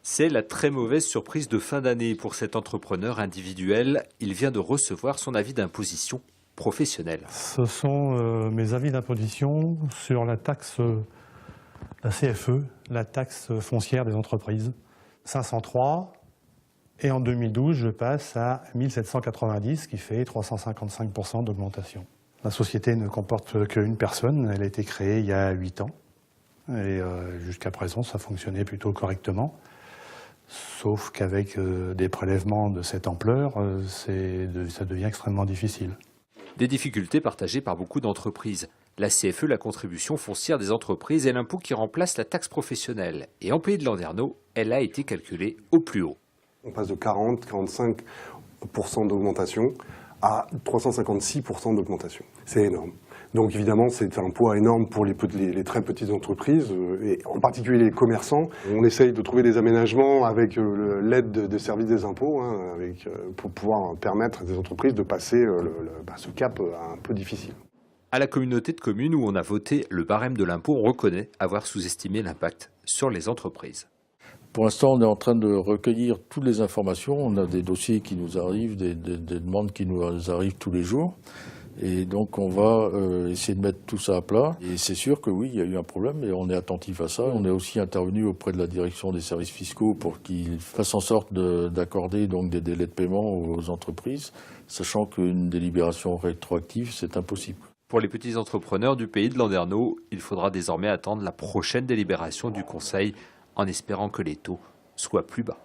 C'est la très mauvaise surprise de fin d'année pour cet entrepreneur individuel. Il vient de recevoir son avis d'imposition professionnelle. Ce sont mes avis d'imposition sur la taxe, la CFE, la taxe foncière des entreprises. 503, et en 2012, je passe à 1790, ce qui fait 355% d'augmentation. La société ne comporte qu'une personne, elle a été créée il y a 8 ans. Et jusqu'à présent, ça fonctionnait plutôt correctement. Sauf qu'avec des prélèvements de cette ampleur, ça devient extrêmement difficile. Des difficultés partagées par beaucoup d'entreprises. La CFE, la contribution foncière des entreprises, est l'impôt qui remplace la taxe professionnelle. Et en Pays de Landerneau, elle a été calculée au plus haut. On passe de 40-45% d'augmentation à 356% d'augmentation. C'est énorme. Donc évidemment, c'est un poids énorme pour les très petites entreprises, et en particulier les commerçants. On essaye de trouver des aménagements avec l'aide des services des impôts, pour pouvoir permettre à des entreprises de passer ce cap un peu difficile. À la communauté de communes où on a voté le barème de l'impôt, on reconnaît avoir sous-estimé l'impact sur les entreprises. Pour l'instant, on est en train de recueillir toutes les informations. On a des dossiers qui nous arrivent, des demandes qui nous arrivent tous les jours. Et donc, on va essayer de mettre tout ça à plat. Et c'est sûr que oui, il y a eu un problème et on est attentif à ça. On est aussi intervenu auprès de la direction des services fiscaux pour qu'ils fassent en sorte d'accorder donc des délais de paiement aux entreprises, sachant qu'une délibération rétroactive, c'est impossible. Pour les petits entrepreneurs du Pays de Landerneau, il faudra désormais attendre la prochaine délibération du Conseil en espérant que les taux soient plus bas.